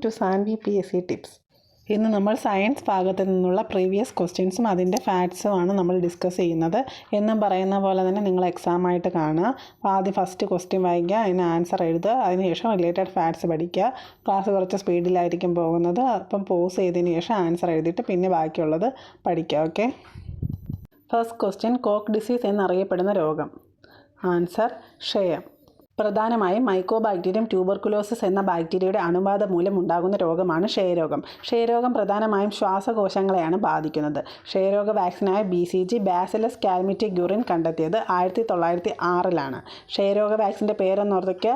To Saanvi PSC tips. ഇന്ന് നമ്മൾ science ഭാഗത്ത് നിന്നുള്ള പ്രീവിയസ് ക്വസ്റ്റ്യൻസും അതിൻ്റെ ഫാക്ട്സുമാണ് നമ്മൾ ഡിസ്കസ് ചെയ്യുന്നത്. എന്നും പറയുന്ന പോലെ തന്നെ നിങ്ങൾ എക്സാമായിട്ട് കാണുക. അപ്പോൾ ആദ്യം ഫസ്റ്റ് ക്വസ്റ്റ്യൻ വായിക്കുക, അതിന് ആൻസർ എഴുതുക, അതിനുശേഷം റിലേറ്റഡ് ഫാക്ട്സ് പഠിക്കുക. ക്ലാസ് കുറച്ച് സ്പീഡിലായിരിക്കും പോകുന്നത്, അപ്പം പോസ് ചെയ്തതിന് ശേഷം ആൻസർ എഴുതിയിട്ട് പിന്നെ ബാക്കിയുള്ളത് പഠിക്കുക. Okay. First question, Koch disease എന്നറിയപ്പെടുന്ന രോഗം. ആൻസർ ക്ഷയം. പ്രധാനമായും മൈക്കോബാക്ടീരിയം ട്യൂബർകുലോസിസ് എന്ന ബാക്ടീരിയയുടെ അണുബാധ മൂലം ഉണ്ടാകുന്ന രോഗമാണ് ക്ഷയരോഗം. ക്ഷയരോഗം പ്രധാനമായും ശ്വാസകോശങ്ങളെയാണ് ബാധിക്കുന്നത്. ക്ഷയരോഗ വാക്സിനായ BCG ബാസിലസ് കാൽമിറ്റിഗ്യൂറിൻ കണ്ടെത്തിയത് 1906-ലാണ്. ക്ഷയരോഗ വാക്സിൻ്റെ പേരെന്നോർത്തേക്ക്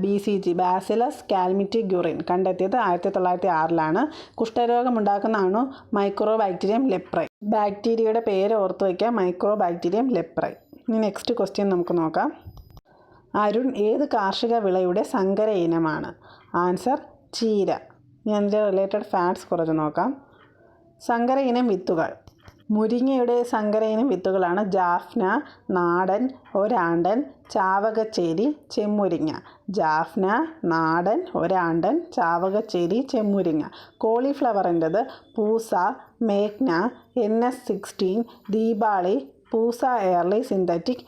BCG ബാസിലസ് കാൽമിറ്റിഗ്യൂറിൻ കണ്ടെത്തിയത് 1906-ലാണ്. കുഷ്ഠരോഗം ഉണ്ടാക്കുന്ന അണു മൈക്രോബാക്ടീരിയം ലെപ്രൈ. ബാക്ടീരിയയുടെ പേര് ഓർത്തു വയ്ക്കുക, മൈക്രോബാക്ടീരിയം ലെപ്രൈ. ഇനി നെക്സ്റ്റ് ക്വസ്റ്റ്യൻ നമുക്ക് നോക്കാം. അരുൺ ഏത് കാർഷിക വിളയുടെ സങ്കര ഇനമാണ്? ആൻസർ ചീര. ഇനി അതിൻ്റെ റിലേറ്റഡ് ഫാക്ട്സ് കുറച്ച് നോക്കാം. സങ്കര ഇനം വിത്തുകൾ. മുരിങ്ങയുടെ സങ്കര ഇനം വിത്തുകളാണ് ജാഫ്ന, നാടൻ, ഒരാണ്ടൻ, ചാവകച്ചേരി, ചെമ്മുരിങ്ങ. ജാഫ്ന, നാടൻ, ഒരാണ്ടൻ, ചാവകച്ചേരി, ചെമ്മുരിങ്ങ. കോളിഫ്ലവറിൻ്റെത് പൂസ, മേഘ്ന, NS16, Deepali, Pusa early synthetic,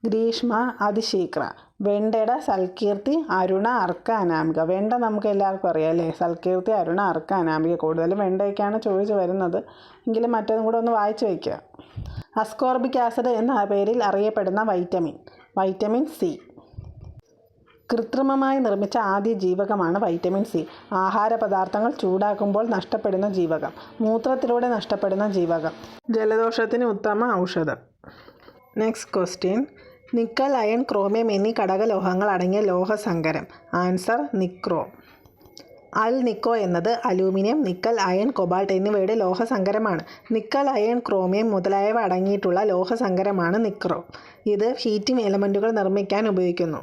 Greeshma, അതിശീക്ര. വെണ്ടയുടെ സൽകീർത്തി, അരുണ, അർക്ക, അനാമിക. വെണ്ട നമുക്ക് എല്ലാവർക്കും അറിയാം അല്ലേ? സൽകീർത്തി, അരുണ, അർക്ക, അനാമിക. കൂടുതലും വെണ്ടയൊക്കെയാണ് ചോദിച്ച് വരുന്നത്, എങ്കിലും മറ്റതും കൂടെ ഒന്ന് വായിച്ചു വയ്ക്കുക. അസ്കോർബിക് ആസിഡ് എന്ന പേരിൽ അറിയപ്പെടുന്ന വൈറ്റമിൻ C. കൃത്രിമമായി നിർമ്മിച്ച ആദ്യ ജീവകമാണ് വൈറ്റമിൻ C. ആഹാര പദാർത്ഥങ്ങൾ ചൂടാക്കുമ്പോൾ നഷ്ടപ്പെടുന്ന ജീവകം. മൂത്രത്തിലൂടെ നഷ്ടപ്പെടുന്ന ജീവകം. ജലദോഷത്തിന് ഉത്തമ ഔഷധം. Next question, nickel, iron, chromium എന്നീ ഘടകലോഹങ്ങൾ അടങ്ങിയ ലോഹസങ്കരം. Answer nichrome. അൽ നിക്കോ എന്നത് അലൂമിനിയം, നിക്കൽ, അയൺ, കൊബാൾട്ട് എന്നിവയുടെ ലോഹസങ്കരമാണ്. നിക്കൽ, അയൺ, ക്രോമിയം മുതലായവ അടങ്ങിയിട്ടുള്ള ലോഹസങ്കരമാണ് നിക്രോം. ഇത് ഹീറ്റിംഗ് എലമെൻറ്റുകൾ നിർമ്മിക്കാൻ ഉപയോഗിക്കുന്നു.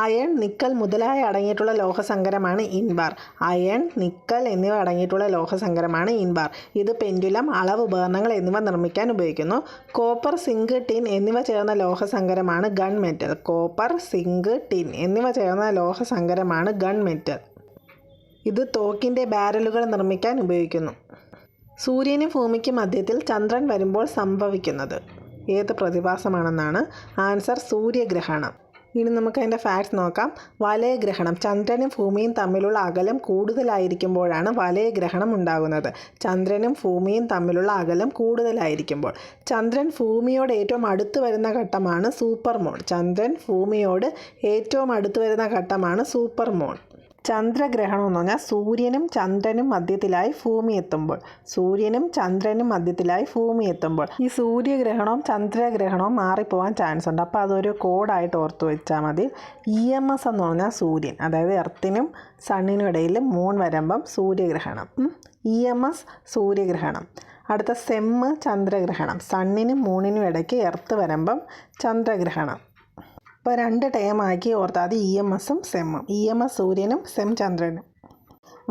അയൺ, നിക്കൽ മുതലായ അടങ്ങിയിട്ടുള്ള ലോഹസങ്കരമാണ് ഇൻബാർ. അയൺ, നിക്കൽ എന്നിവ അടങ്ങിയിട്ടുള്ള ലോഹസങ്കരമാണ് ഇൻബാർ. ഇത് പെൻഡുലം, അളവ് ഉപകരണങ്ങൾ എന്നിവ നിർമ്മിക്കാൻ ഉപയോഗിക്കുന്നു. കോപ്പർ, സിങ്ക്, ടിൻ എന്നിവ ചേർന്ന ലോഹസങ്കരമാണ് gun metal. Copper, zinc, tin എന്നിവ ചേർന്ന ലോഹസങ്കരമാണ് ഗൺ മെറ്റൽ. ഇത് തോക്കിൻ്റെ ബാരലുകൾ നിർമ്മിക്കാൻ ഉപയോഗിക്കുന്നു. സൂര്യനും ഭൂമിക്കും മധ്യത്തിൽ ചന്ദ്രൻ വരുമ്പോൾ സംഭവിക്കുന്നത് ഏത് പ്രതിഭാസമാണെന്നാണ്? ആൻസർ സൂര്യഗ്രഹണം. ഇനി നമുക്ക് അതിൻ്റെ ഫാക്ട്സ് നോക്കാം. വലയഗ്രഹണം. ചന്ദ്രനും ഭൂമിയും തമ്മിലുള്ള അകലം കൂടുതലായിരിക്കുമ്പോഴാണ് വലയഗ്രഹണം ഉണ്ടാകുന്നത്. ചന്ദ്രനും ഭൂമിയും തമ്മിലുള്ള അകലം കൂടുതലായിരിക്കുമ്പോൾ. ചന്ദ്രൻ ഭൂമിയോട് ഏറ്റവും അടുത്ത് വരുന്ന ഘട്ടമാണ് സൂപ്പർമൂൺ. ചന്ദ്രൻ ഭൂമിയോട് ഏറ്റവും അടുത്ത് വരുന്ന ഘട്ടമാണ് സൂപ്പർമൂൺ. ചന്ദ്രഗ്രഹണം എന്ന് പറഞ്ഞാൽ സൂര്യനും ചന്ദ്രനും മധ്യത്തിലായി ഭൂമി എത്തുമ്പോൾ. സൂര്യനും ചന്ദ്രനും മധ്യത്തിലായി ഭൂമി എത്തുമ്പോൾ. ഈ സൂര്യഗ്രഹണവും ചന്ദ്രഗ്രഹണവും മാറിപ്പോകാൻ ചാൻസ് ഉണ്ട്. അപ്പോൾ അതൊരു കോഡായിട്ട് ഓർത്ത് വെച്ചാൽ മതി. EMS എന്ന് പറഞ്ഞാൽ സൂര്യൻ, അതായത് എർത്തിനും സണ്ണിനും ഇടയിൽ മൂൺ വരുമ്പം സൂര്യഗ്രഹണം. EMS സൂര്യഗ്രഹണം. അടുത്ത SEM ചന്ദ്രഗ്രഹണം. സണ്ണിനും മൂണിനും ഇടയ്ക്ക് എർത്ത് വരുമ്പം ചന്ദ്രഗ്രഹണം. ഇപ്പോൾ 2 ടേമാക്കി ഓർത്താൽ മതി, EMSഉം SEMഉം. EMS സൂര്യനും SEM ചന്ദ്രനും.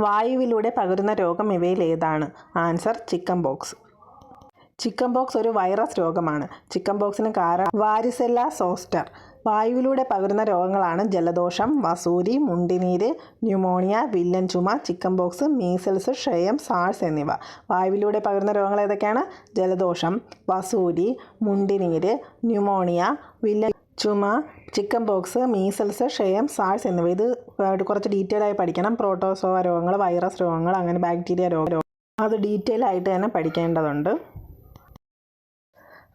വായുവിലൂടെ പകരുന്ന രോഗം ഇവയിൽ ഏതാണ്? Answer chicken box. Chicken box ഒരു വൈറസ് രോഗമാണ്. ചിക്കൻ ബോക്സിന് കാരണം വാരിസെല്ല സോസ്റ്റർ. വായുവിലൂടെ പകരുന്ന രോഗങ്ങളാണ് ജലദോഷം, വസൂരി, മുണ്ടിനീര്, ന്യൂമോണിയ, വില്ലൻ ചുമ, ചിക്കൻ ബോക്സ്, മീസിൽസ്, ക്ഷയം, സാഴ്സ് എന്നിവ. വായുവിലൂടെ പകരുന്ന രോഗങ്ങൾ ഏതൊക്കെയാണ്? ജലദോഷം, വസൂരി, മുണ്ടിനീര്, ന്യൂമോണിയ, വില്ലൻ ചുമ, ചിക്കൻ ബോക്സ്, മീസൽസ്, ക്ഷയം, സാഴ്സ് എന്നിവ. ഇത് കുറച്ച് ഡീറ്റെയിൽ ആയി പഠിക്കണം. പ്രോട്ടോസോവ രോഗങ്ങൾ, വൈറസ് രോഗങ്ങൾ, അങ്ങനെ ബാക്ടീരിയ രോഗം, അത് ഡീറ്റെയിൽ ആയിട്ട് തന്നെ പഠിക്കേണ്ടതുണ്ട്.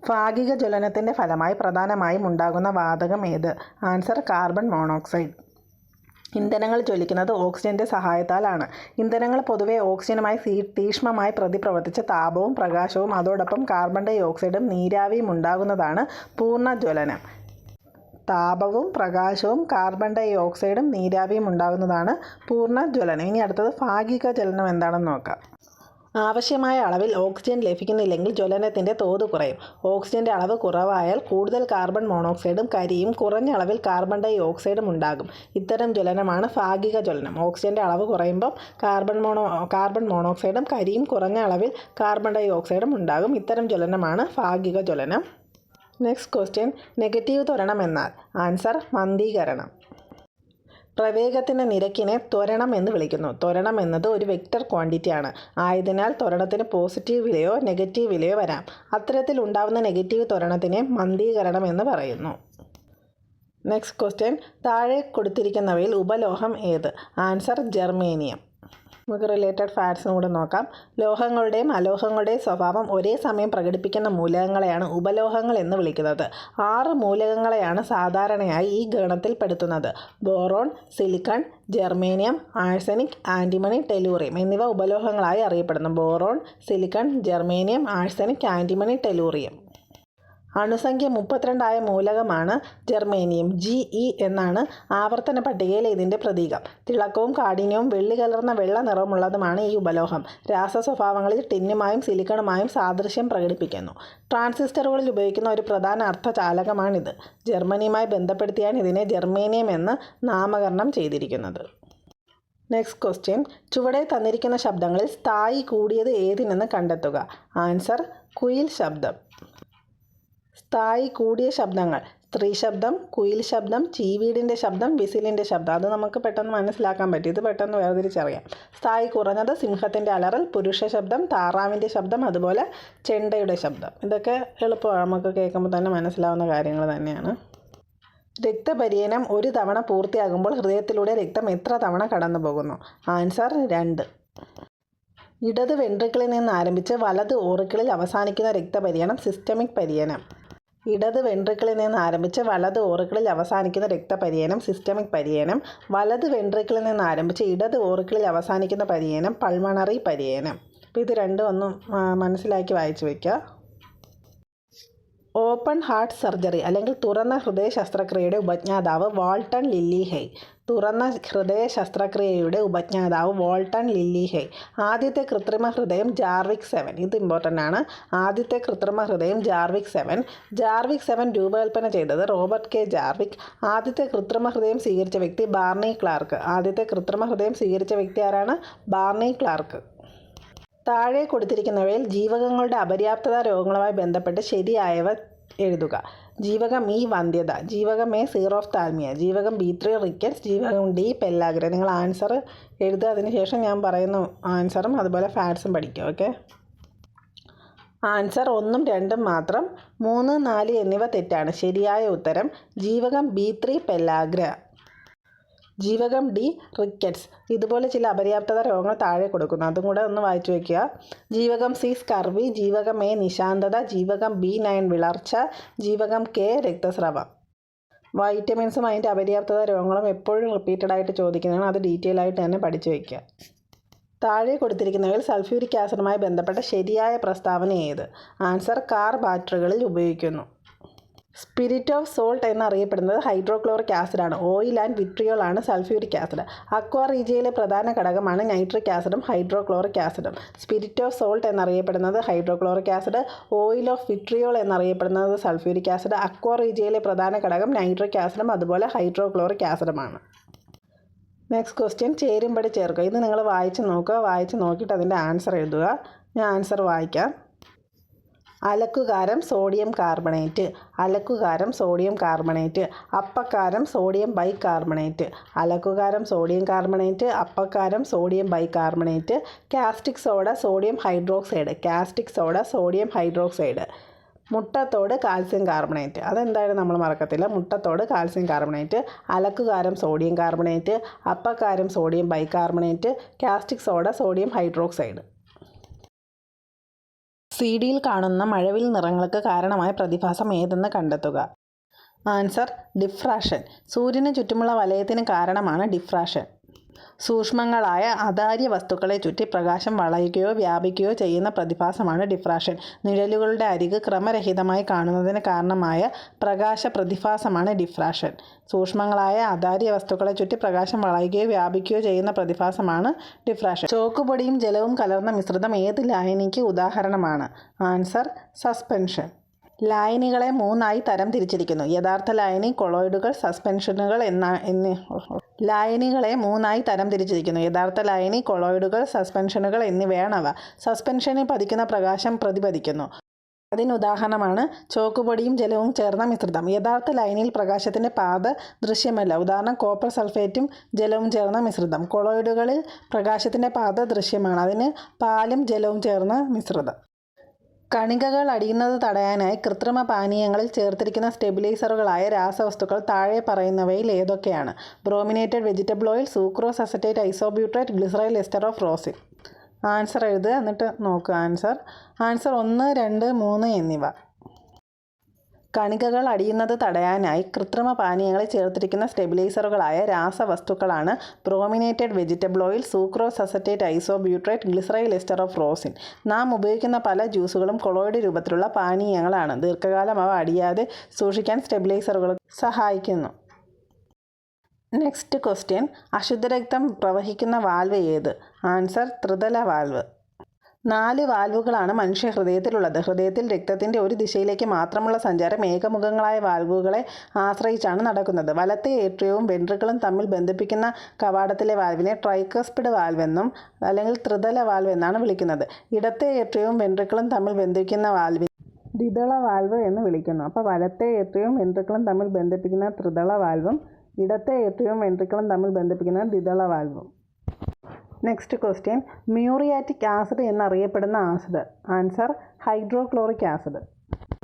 ഭാഗിക ജ്വലനത്തിൻ്റെ ഫലമായി പ്രധാനമായും ഉണ്ടാകുന്ന വാതകം ഏത്? Answer carbon monoxide. ഇന്ധനങ്ങൾ ജ്വലിക്കുന്നത് ഓക്സിജൻ്റെ സഹായത്താലാണ്. ഇന്ധനങ്ങൾ പൊതുവെ ഓക്സിജനുമായി തീക്ഷ്ണമായി പ്രതിപ്രവർത്തിച്ച് താപവും പ്രകാശവും അതോടൊപ്പം കാർബൺ ഡൈ ഓക്സൈഡും നീരാവിയും ഉണ്ടാകുന്നതാണ് പൂർണ്ണജ്വലനം. താപവും പ്രകാശവും കാർബൺ ഡൈ ഓക്സൈഡും നീരാവിയും ഉണ്ടാകുന്നതാണ് പൂർണ്ണജ്വലനം. ഇനി അടുത്തത് ഭാഗിക ജ്വലനം എന്താണെന്ന് നോക്കാം. ആവശ്യമായ അളവിൽ ഓക്സിജൻ ലഭിക്കുന്നില്ലെങ്കിൽ ജ്വലനത്തിൻ്റെ തോത് കുറയും. ഓക്സിജൻ്റെ അളവ് കുറവായാൽ കൂടുതൽ കാർബൺ മോണോക്സൈഡും കരിയും കുറഞ്ഞ അളവിൽ കാർബൺ ഡൈ ഓക്സൈഡും ഉണ്ടാകും. ഇത്തരം ജ്വലനമാണ് ഭാഗിക ജ്വലനം. ഓക്സിജൻ്റെ അളവ് കുറയുമ്പം കാർബൺ മോണോക്സൈഡും കരിയും കുറഞ്ഞ അളവിൽ കാർബൺ ഡൈ ഓക്സൈഡും ഉണ്ടാകും. ഇത്തരം ജ്വലനമാണ് ഭാഗിക ജ്വലനം. നെക്സ്റ്റ് ക്വസ്റ്റ്യൻ, നെഗറ്റീവ് ത്വരണം എന്നാൽ? ആൻസർ മന്ദീകരണം. പ്രവേഗത്തിൻ്റെ നിരക്കിനെ ത്വരണം എന്ന് വിളിക്കുന്നു. ത്വരണം എന്നത് ഒരു വെക്റ്റർ ക്വാണ്ടിറ്റിയാണ്. ആയതിനാൽ ത്വരണത്തിന് പോസിറ്റീവ് വിലയോ നെഗറ്റീവ് വിലയോ വരാം. അത്തരത്തിൽ ഉണ്ടാവുന്ന നെഗറ്റീവ് ത്വരണത്തിനെ മന്ദീകരണം എന്ന് പറയുന്നു. നെക്സ്റ്റ് ക്വസ്റ്റ്യൻ, താഴെ കൊടുത്തിരിക്കുന്നവയിൽ ഉപലോഹം ഏത്? Answer germanium. നമുക്ക് റിലേറ്റഡ് ഫാക്ട്സും കൂടെ നോക്കാം. ലോഹങ്ങളുടെയും അലോഹങ്ങളുടെയും സ്വഭാവം ഒരേ സമയം പ്രകടിപ്പിക്കുന്ന മൂലകങ്ങളെയാണ് ഉപലോഹങ്ങൾ എന്ന് വിളിക്കുന്നത്. 6 മൂലകങ്ങളെയാണ് സാധാരണയായി ഈ ഗണത്തിൽ പെടുത്തുന്നത്. Boron, silicon, germanium, arsenic, antimony, tellurium എന്നിവ ഉപലോഹങ്ങളായി അറിയപ്പെടുന്നു. Boron, silicon, germanium, arsenic, antimony, tellurium. അണുസംഖ്യ 32 ആയ മൂലകമാണ് ജെർമേനിയം. Ge എന്നാണ് ആവർത്തന പട്ടികയിൽ ഇതിൻ്റെ പ്രതീകം. തിളക്കവും കാഠിന്യവും വെള്ളി കലർന്ന വെള്ള നിറമുള്ളതുമാണ് ഈ ഉപലോഹം. രാസസ്വഭാവങ്ങളിൽ ടിന്നുമായും സിലിക്കണുമായും സാദൃശ്യം പ്രകടിപ്പിക്കുന്നു. ട്രാൻസിസ്റ്ററുകളിൽ ഉപയോഗിക്കുന്ന ഒരു പ്രധാന അർദ്ധചാലകമാണിത്. ജർമ്മനിയുമായി ബന്ധപ്പെടുത്തിയാണ് ഇതിനെ ജെർമേനിയം എന്ന് നാമകരണം ചെയ്തിരിക്കുന്നത്. നെക്സ്റ്റ് ക്വസ്റ്റ്യൻ, ചുവടെ തന്നിരിക്കുന്ന ശബ്ദങ്ങളിൽ സ്ഥായി കൂടിയത് ഏതിനെന്ന് കണ്ടെത്തുക. ആൻസർ കുയിൽ ശബ്ദം. സ്ഥായി കൂടിയ ശബ്ദങ്ങൾ: സ്ത്രീ ശബ്ദം, കുയിൽ ശബ്ദം, ചീവീടിൻ്റെ ശബ്ദം, വിസിലിൻ്റെ ശബ്ദം. അത് നമുക്ക് പെട്ടെന്ന് മനസ്സിലാക്കാൻ പറ്റും. ഇത് പെട്ടെന്ന് വേർതിരിച്ചറിയാം. സ്ഥായി കുറഞ്ഞത് സിംഹത്തിൻ്റെ അലറൽ, പുരുഷ ശബ്ദം, താറാവിൻ്റെ ശബ്ദം, അതുപോലെ ചെണ്ടയുടെ ശബ്ദം. ഇതൊക്കെ എളുപ്പമാണ്, നമുക്ക് കേൾക്കുമ്പോൾ തന്നെ മനസ്സിലാവുന്ന കാര്യങ്ങൾ തന്നെയാണ്. രക്തപര്യനം ഒരു തവണ പൂർത്തിയാകുമ്പോൾ ഹൃദയത്തിലൂടെ രക്തം എത്ര തവണ കടന്നു പോകുന്നു? ആൻസർ 2. ഇടത് വെൻട്രിക്കിളിൽ നിന്ന് ആരംഭിച്ച് വലത് ഓറിക്കിളിൽ അവസാനിക്കുന്ന രക്തപര്യനം സിസ്റ്റമിക് പര്യനം. ഇടത് വെൻട്രിക്കിളിൽ നിന്ന് ആരംഭിച്ച് വലത് ഓറിക്കിളിൽ അവസാനിക്കുന്ന രക്തപര്യനം സിസ്റ്റമിക് പര്യനം. വലത് വെൻട്രിക്കിളിൽ നിന്ന് ആരംഭിച്ച് ഇടത് ഓറിക്കിളിൽ അവസാനിക്കുന്ന പര്യനം പൾമണറി പര്യനം. അപ്പോൾ ഇത് രണ്ടും ഒന്ന് മനസ്സിലാക്കി വായിച്ചു വയ്ക്കുക. ഓപ്പൺ ഹാർട്ട് സർജറി അല്ലെങ്കിൽ തുറന്ന ഹൃദയ ശസ്ത്രക്രിയയുടെ ഉപജ്ഞാതാവ് വാൾട്ടൺ ലില്ലിഹെയ്. തുറന്ന ഹൃദയ ശസ്ത്രക്രിയയുടെ ഉപജ്ഞാതാവ് വാൾട്ടൺ ലില്ലിഹെയ്. ആദ്യത്തെ കൃത്രിമ ഹൃദയം ജാർവിക് 7. ഇത് ഇമ്പോർട്ടൻ്റ് ആണ്. ആദ്യത്തെ കൃത്രിമ ഹൃദയം ജാർവിക് 7. ജാർവിക് 7 രൂപകൽപ്പന ചെയ്തത് റോബർട്ട് കെ ജാർവിക്. ആദ്യത്തെ കൃത്രിമ ഹൃദയം സ്വീകരിച്ച വ്യക്തി ബാർണി ക്ലാർക്ക്. ആദ്യത്തെ കൃത്രിമ ഹൃദയം സ്വീകരിച്ച വ്യക്തി ആരാണ്? Barney Clark. താഴെ കൊടുത്തിരിക്കുന്നവയിൽ ജീവകങ്ങളുടെ അപര്യാപ്തത രോഗങ്ങളുമായി ബന്ധപ്പെട്ട് ശരിയായവ എഴുതുക. ജീവകം ഇ വന്ധ്യത, ജീവകം എ സീറോഫ്താൽമിയ, ജീവകം B3 റിക്കറ്റ്സ്, ജീവകം ഡി പെല്ലാഗ്ര. നിങ്ങൾ ആൻസർ എഴുതുക. അതിനുശേഷം ഞാൻ പറയുന്ന ആൻസറും അതുപോലെ ഫാക്ട്സും പഠിക്കുക. ഓക്കെ. ആൻസർ 1ഉം 2ഉം മാത്രം. 3, 4 എന്നിവ തെറ്റാണ്. ശരിയായ ഉത്തരം ജീവകം B3 പെല്ലാഗ്ര. ജീവകം ഡി റിക്കറ്റ്സ്. ഇതുപോലെ ചില അപര്യാപ്തത രോഗങ്ങൾ താഴെ കൊടുക്കുന്നു. അതും കൂടെ ഒന്ന് വായിച്ചു വയ്ക്കുക. ജീവകം സി സ്കർവി, ജീവകം എ നിശാന്തത, ജീവകം B9 വിളർച്ച, ജീവകം കെ രക്തസ്രാവം. വൈറ്റമിൻസും അതിൻ്റെ അപര്യാപ്തത രോഗങ്ങളും എപ്പോഴും റിപ്പീറ്റഡ് ആയിട്ട് ചോദിക്കുന്നതാണ്. അത് ഡീറ്റെയിൽ ആയിട്ട് തന്നെ പഠിച്ചു വയ്ക്കുക. താഴെ കൊടുത്തിരിക്കുന്നവയിൽ സൾഫ്യൂരിക് ആസിഡുമായി ബന്ധപ്പെട്ട ശരിയായ പ്രസ്താവന ഏത്? ആൻസർ കാർ ബാറ്ററികളിൽ ഉപയോഗിക്കുന്നു. സ്പിരിറ്റ് ഓഫ് സോൾട്ട് എന്നറിയപ്പെടുന്നത് ഹൈഡ്രോക്ലോറിക് ആസിഡാണ്. ഓയിൽ ആൻഡ് വിട്രിയോൾ ആണ് സൾഫ്യൂരിക് ആസിഡ്. അക്വാ റീജിയയിലെ പ്രധാന ഘടകമാണ് നൈട്രിക് ആസിഡും ഹൈഡ്രോക്ലോറിക് ആസിഡും. സ്പിരിറ്റ് ഓഫ് സോൾട്ട് എന്നറിയപ്പെടുന്നത് hydrochloric acid. Oil of vitriol എന്നറിയപ്പെടുന്നത് സൾഫ്യൂരിക് ആസിഡ്. അക്വാ റീജിയയിലെ പ്രധാന ഘടകം നൈട്രിക് ആസിഡും അതുപോലെ ഹൈഡ്രോക്ലോറിക് ആസിഡുമാണ്. നെക്സ്റ്റ് ക്വസ്റ്റ്യൻ, ചേരുംപടി ചേർക്കുക. ഇത് നിങ്ങൾ വായിച്ച് നോക്കുക. വായിച്ച് നോക്കിയിട്ട് അതിൻ്റെ ആൻസർ എഴുതുക. ഞാൻ ആൻസർ വായിക്കാം. അലക്കുകാരം സോഡിയം കാർബണേറ്റ്, അലക്കുകാരം സോഡിയം കാർബണേറ്റ്. അപ്പക്കാരം സോഡിയം ബൈകാർബണേറ്റ്, അലക്കുകാരം സോഡിയം കാർബണേറ്റ്, അപ്പക്കാരം sodium bicarbonate. Caustic soda sodium hydroxide, caustic soda sodium hydroxide. മുട്ടത്തോട് കാൽസ്യം കാർബണേറ്റ്. അതെന്തായാലും നമ്മൾ മറക്കത്തില്ല. മുട്ടത്തോട് കാൽസ്യം കാർബണേറ്റ്. അലക്കുകാരം സോഡിയം കാർബണേറ്റ്, അപ്പക്കാരം sodium bicarbonate, caustic soda sodium hydroxide. CD-യിൽ കാണുന്ന മഴവിൽ നിറങ്ങൾക്ക് കാരണമായ പ്രതിഭാസം ഏതെന്ന് കണ്ടെത്തുക. Answer diffraction. സൂര്യന് ചുറ്റുമുള്ള വലയത്തിന് കാരണമാണ് ഡിഫ്രാക്ഷൻ. സൂക്ഷ്മങ്ങളായ അതാര്യ വസ്തുക്കളെ ചുറ്റി പ്രകാശം വളയുകയോ വ്യാപിക്കുകയോ ചെയ്യുന്ന പ്രതിഭാസമാണ് ഡിഫ്രാക്ഷൻ. നിഴലുകളുടെ അരിക് ക്രമരഹിതമായി കാണുന്നതിന് കാരണമായ പ്രകാശ പ്രതിഭാസമാണ് ഡിഫ്രാക്ഷൻ. സൂക്ഷ്മങ്ങളായ അതാര്യ വസ്തുക്കളെ ചുറ്റി പ്രകാശം വളയുകയോ വ്യാപിക്കുകയോ ചെയ്യുന്ന പ്രതിഭാസമാണ് ഡിഫ്രാക്ഷൻ. ചോക്കുപൊടിയും ജലവും കലർന്ന മിശ്രിതം ഏത് ലായനിക്ക് ഉദാഹരണമാണ്? Answer suspension. ലായനികളെ 3ആയി തരം തിരിച്ചിരിക്കുന്നു. യഥാർത്ഥ ലായനി, കൊളോയിഡുകൾ, സസ്പെൻഷനുകൾ ലായനികളെ 3ആയി തരം തിരിച്ചിരിക്കുന്നു. യഥാർത്ഥ ലായനി, കൊളോയിഡുകൾ, സസ്പെൻഷനുകൾ എന്നിവയാണവ. സസ്പെൻഷനിൽ പതിക്കുന്ന പ്രകാശം പ്രതിപതിക്കുന്നു. അതിനുദാഹരണമാണ് ചോക്കുപൊടിയും ജലവും ചേർന്ന മിശ്രിതം. യഥാർത്ഥ ലൈനിൽ പ്രകാശത്തിൻ്റെ പാത ദൃശ്യമല്ല. ഉദാഹരണം കോപ്പർ സൾഫേറ്റും ജലവും ചേർന്ന മിശ്രിതം. കൊളോയിഡുകളിൽ പ്രകാശത്തിൻ്റെ പാത ദൃശ്യമാണ്. അതിന് പാലും ജലവും ചേർന്ന മിശ്രിതം. കണികകൾ അടിയുന്നത് തടയാനായി കൃത്രിമ പാനീയങ്ങളിൽ ചേർത്തിരിക്കുന്ന സ്റ്റെബിലൈസറുകളായ രാസവസ്തുക്കൾ താഴെ പറയുന്നവയിൽ ഏതൊക്കെയാണ്? Brominated vegetable oil, sucrose, acetate, isobutyrate, glyceryl ester of rosin. Answer എഴുതുക, എന്നിട്ട് നോക്കുക ആൻസർ 1, 2, 3 എന്നിവ. കണികകൾ അടിയുന്നത് തടയാനായി കൃത്രിമ പാനീയങ്ങളിൽ ചേർത്തിരിക്കുന്ന സ്റ്റെബിലൈസറുകളായ രാസവസ്തുക്കളാണ് brominated vegetable oil, sucrose, acetate, isobutyrate, glyceryl ester of rosin. നാം ഉപയോഗിക്കുന്ന പല ജ്യൂസുകളും കൊളോയിഡ് രൂപത്തിലുള്ള പാനീയങ്ങളാണ്. ദീർഘകാലം അവ അടിയാതെ സൂക്ഷിക്കാൻ സ്റ്റെബിലൈസറുകൾ സഹായിക്കുന്നു. Next question. അശുദ്ധരക്തം പ്രവഹിക്കുന്ന വാൽവ് ഏത്? ആൻസർ ത്രിതല വാൽവ്. 4 വാൽവുകളാണ് മനുഷ്യഹൃദയത്തിലുള്ളത്. ഹൃദയത്തിൽ രക്തത്തിൻ്റെ ഒരു ദിശയിലേക്ക് മാത്രമുള്ള സഞ്ചാരം ഏകമുഖങ്ങളായ വാൽവുകളെ ആശ്രയിച്ചാണ് നടക്കുന്നത്. വലത്തെ ഏട്രിയവും വെൻട്രിക്കിളും തമ്മിൽ ബന്ധിപ്പിക്കുന്ന കവാടത്തിലെ വാൽവിനെ ട്രൈക്കസ്പിഡ് വാൽവ് എന്നും അല്ലെങ്കിൽ ത്രിതല വാൽവ് എന്നാണ് വിളിക്കുന്നത്. ഇടത്തെ ഏട്രിയവും വെൻട്രിക്കിളും തമ്മിൽ ബന്ധിപ്പിക്കുന്ന വാൽവിനെ ദ്വിതള വാൽവ് എന്ന് വിളിക്കുന്നു. അപ്പോൾ വലത്തെ ഏട്രിയവും വെൻട്രിക്കിളും തമ്മിൽ ബന്ധിപ്പിക്കുന്ന ത്രിതള വാൽവും ഇടത്തെ ഏട്രിയവും വെൻട്രിക്കിളും തമ്മിൽ ബന്ധിപ്പിക്കുന്ന ദ്വിതള വാൽവും. Next question. മ്യൂറിയാറ്റിക് ആസിഡ് എന്നറിയപ്പെടുന്ന acid? Answer hydrochloric acid.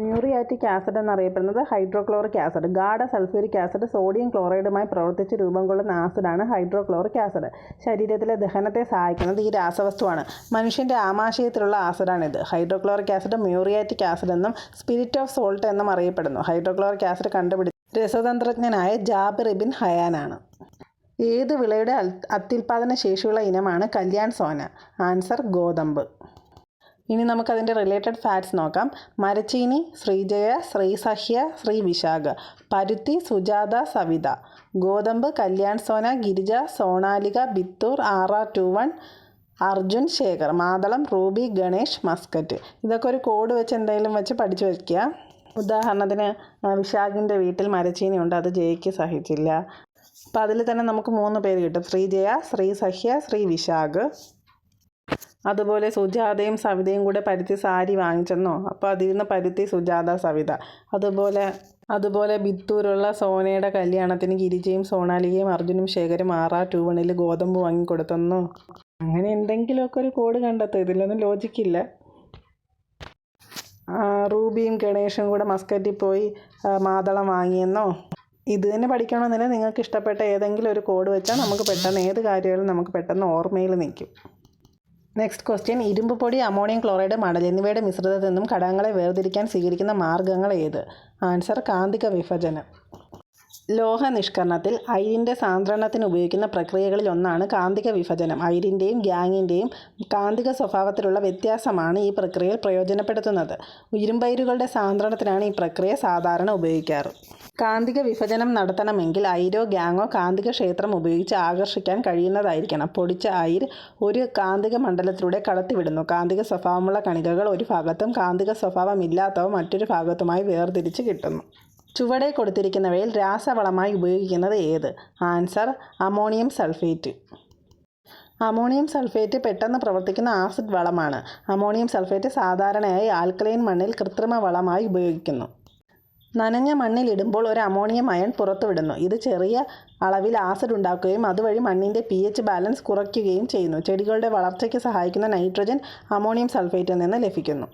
Muriatic acid എന്നറിയപ്പെടുന്നത് ഹൈഡ്രോക്ലോറിക് ആസിഡ്. ഗാഢ സൾഫ്യൂരിക് ആസിഡ് സോഡിയം ക്ലോറൈഡുമായി പ്രവർത്തിച്ച് രൂപം കൊള്ളുന്ന ആസിഡാണ് ഹൈഡ്രോക്ലോറിക് ആസിഡ്. ശരീരത്തിലെ ദഹനത്തെ സഹായിക്കുന്നത് ഈ രാസവസ്തുവാണ്. മനുഷ്യൻ്റെ ആമാശയത്തിലുള്ള ആസിഡാണിത്. ഹൈഡ്രോക്ലോറിക് ആസിഡ് മ്യൂറിയാറ്റിക് ആസിഡ് എന്നും സ്പിരിറ്റ് ഓഫ് സോൾട്ട് എന്നും അറിയപ്പെടുന്നു. ഹൈഡ്രോക്ലോറിക് ആസിഡ് കണ്ടുപിടിച്ച രസതന്ത്രജ്ഞനായ ജാബിർ ഇബിൻ ഹയാനാണ്. ഏത് വിളയുടെ അത്യുൽപാദന ശേഷിയുള്ള ഇനമാണ് കല്യാൺ സോന? ആൻസർ ഗോതമ്പ്. ഇനി നമുക്കതിൻ്റെ റിലേറ്റഡ് ഫാക്ട്സ് നോക്കാം. മരച്ചീനി ശ്രീജയ, ശ്രീസഹ്യ, ശ്രീവിശാഖ. പരുത്തി സുജാത, സവിത. ഗോതമ്പ് കല്യാൺ സോന, ഗിരിജ, സോണാലിക, ബിത്തൂർ, RR21, അർജുൻ, ശേഖർ. മാതളം റൂബി, ഗണേഷ്, മസ്കറ്റ്. ഇതൊക്കെ ഒരു കോഡ് വെച്ച് എന്തെങ്കിലും വെച്ച് പഠിച്ചു വയ്ക്കുക. ഉദാഹരണത്തിന് വിശാഖിൻ്റെ വീട്ടിൽ മരച്ചീനി ഉണ്ട്, അത് ജയയ്ക്ക് സഹിച്ചില്ല. അപ്പോൾ അതിൽ തന്നെ നമുക്ക് 3 പേര് കിട്ടും. ശ്രീജയ, ശ്രീസഹ്യ, ശ്രീവിശാഖ്. അതുപോലെ സുജാതയും സവിതയും കൂടെ പരുത്തി സാരി വാങ്ങിച്ചെന്നോ, അപ്പോൾ അതിൽ നിന്ന് പരുത്തി സുജാത, സവിത. അതുപോലെ ബിത്തൂരുള്ള സോനയുടെ കല്യാണത്തിന് ഗിരിജയും സോണാലികയും അർജുനും ശേഖരും RR21 ഗോതമ്പ് വാങ്ങിക്കൊടുത്തെന്നോ. അങ്ങനെ എന്തെങ്കിലുമൊക്കെ ഒരു കോഡ് കണ്ടെത്തും. ഇതിലൊന്നും ലോജിക്കില്ല. റൂബിയും ഗണേഷും കൂടെ മസ്കറ്റിൽ പോയി മാതളം വാങ്ങിയെന്നോ. ഇത് തന്നെ പഠിക്കണമെന്നില്ല. നിങ്ങൾക്ക് ഇഷ്ടപ്പെട്ട ഏതെങ്കിലും ഒരു കോഡ് വെച്ചാൽ നമുക്ക് പെട്ടെന്ന് ഏത് കാര്യങ്ങളും നമുക്ക് പെട്ടെന്ന് ഓർമ്മയിൽ നിൽക്കും. Next question. ഇരുമ്പ് പൊടി, അമോണിയം ക്ലോറൈഡ്, മണൽ എന്നിവയുടെ മിശ്രിതത്തിൽ നിന്നും ഘടകങ്ങളെ വേർതിരിക്കാൻ സ്വീകരിക്കുന്ന മാർഗ്ഗങ്ങൾ ഏത്? ആൻസർ കാന്തിക വിഭജനം. ലോഹ നിഷ്കരണത്തിൽ അയിരിൻ്റെ സാന്ദ്രണത്തിന് ഉപയോഗിക്കുന്ന പ്രക്രിയകളിൽ ഒന്നാണ് കാന്തിക വിഭജനം. അയിരിൻ്റെയും ഗ്യാങ്ങിൻ്റെയും കാന്തിക സ്വഭാവത്തിലുള്ള വ്യത്യാസമാണ് ഈ പ്രക്രിയയിൽ പ്രയോജനപ്പെടുത്തുന്നത്. ഇരുമ്പയിരുകളുടെ സാന്ദ്രണത്തിനാണ് ഈ പ്രക്രിയ സാധാരണ ഉപയോഗിക്കാറ്. കാന്തിക വിഭജനം നടത്തണമെങ്കിൽ അയിരോ ഗ്യാങ്ങോ കാന്തിക ക്ഷേത്രം ഉപയോഗിച്ച് ആകർഷിക്കാൻ കഴിയുന്നതായിരിക്കണം. പൊടിച്ച അയിർ ഒരു കാന്തിക മണ്ഡലത്തിലൂടെ കടത്തിവിടുന്നു. കാന്തിക സ്വഭാവമുള്ള കണികകൾ ഒരു ഭാഗത്തും കാന്തിക സ്വഭാവമില്ലാത്തവ മറ്റൊരു ഭാഗത്തുമായി വേർതിരിച്ച് കിട്ടുന്നു. ചുവടെ കൊടുത്തിരിക്കുന്നവയിൽ രാസവളമായി ഉപയോഗിക്കുന്നത് ഏത്? Answer ammonium sulphate. Ammonium sulphate പെട്ടെന്ന് പ്രവർത്തിക്കുന്ന ആസിഡ് വളമാണ്. അമോണിയം സൾഫേറ്റ് സാധാരണയായി ആൽക്കലൈൻ മണ്ണിൽ കൃത്രിമ വളമായി ഉപയോഗിക്കുന്നു. നനഞ്ഞ മണ്ണിലിടുമ്പോൾ ഒരു അമോണിയം അയൺ പുറത്തുവിടുന്നു. ഇത് ചെറിയ അളവിൽ ആസിഡ് ഉണ്ടാക്കുകയും അതുവഴി മണ്ണിൻ്റെ pH ബാലൻസ് കുറയ്ക്കുകയും ചെയ്യുന്നു. ചെടികളുടെ വളർച്ചയ്ക്ക് സഹായിക്കുന്ന നൈട്രജൻ അമോണിയം സൾഫേറ്റിൽ നിന്ന് ലഭിക്കുന്നു.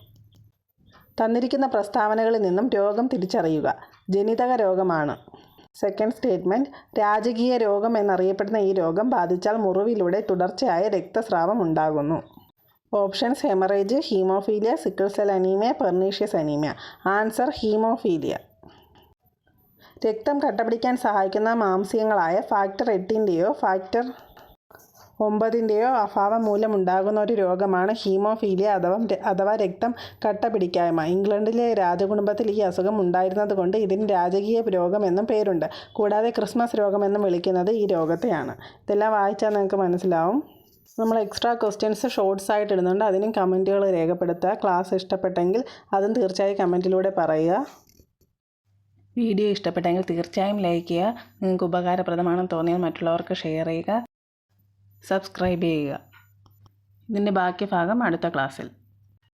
തന്നിരിക്കുന്ന പ്രസ്താവനകളിൽ നിന്നും രോഗം തിരിച്ചറിയുക. ജനിതക രോഗമാണ്. Second statement. രാജകീയ രോഗം എന്നറിയപ്പെടുന്ന ഈ രോഗം ബാധിച്ചാൽ മുറിവിലൂടെ തുടർച്ചയായ രക്തസ്രാവം ഉണ്ടാകുന്നു. Options: haemorrhage, haemophilia, sickle cell anaemia, pernicious anaemia. Answer haemophilia. രക്തം കട്ടപിടിക്കാൻ സഹായിക്കുന്ന മാംസ്യങ്ങളായ ഫാക്ടർ 8ൻ്റെയോ ഫാക്ടർ 9ൻ്റെയോ അഭാവം മൂലമുണ്ടാകുന്ന ഒരു രോഗമാണ് ഹീമോഫീലിയ അഥവാ രക്തം കട്ടപിടിക്കായ്മ. ഇംഗ്ലണ്ടിലെ രാജകുടുംബത്തിൽ ഈ അസുഖം ഉണ്ടായിരുന്നതുകൊണ്ട് ഇതിന് രാജകീയ രോഗമെന്നും പേരുണ്ട്. കൂടാതെ ക്രിസ്മസ് രോഗമെന്നും വിളിക്കുന്നത് ഈ രോഗത്തെയാണ്. ഇതെല്ലാം വായിച്ചാൽ നിങ്ങൾക്ക് മനസ്സിലാവും. നമ്മൾ എക്സ്ട്രാ ക്വസ്റ്റ്യൻസ് ഷോർട്സ് ആയിട്ട് ഇടുന്നുണ്ട്. അതിനും കമൻറ്റുകൾ രേഖപ്പെടുത്തുക. ക്ലാസ് ഇഷ്ടപ്പെട്ടെങ്കിൽ അതും തീർച്ചയായും കമൻറ്റിലൂടെ പറയുക. വീഡിയോ ഇഷ്ടപ്പെട്ടെങ്കിൽ തീർച്ചയായും ലൈക്ക് ചെയ്യുക. നിങ്ങൾക്ക് ഉപകാരപ്രദമാണെന്ന് തോന്നിയാൽ മറ്റുള്ളവർക്ക് ഷെയർ ചെയ്യുക. സബ്സ്ക്രൈബ് ചെയ്യുക. ഇതിൻ്റെ ബാക്കി ഭാഗം അടുത്ത ക്ലാസ്സിൽ.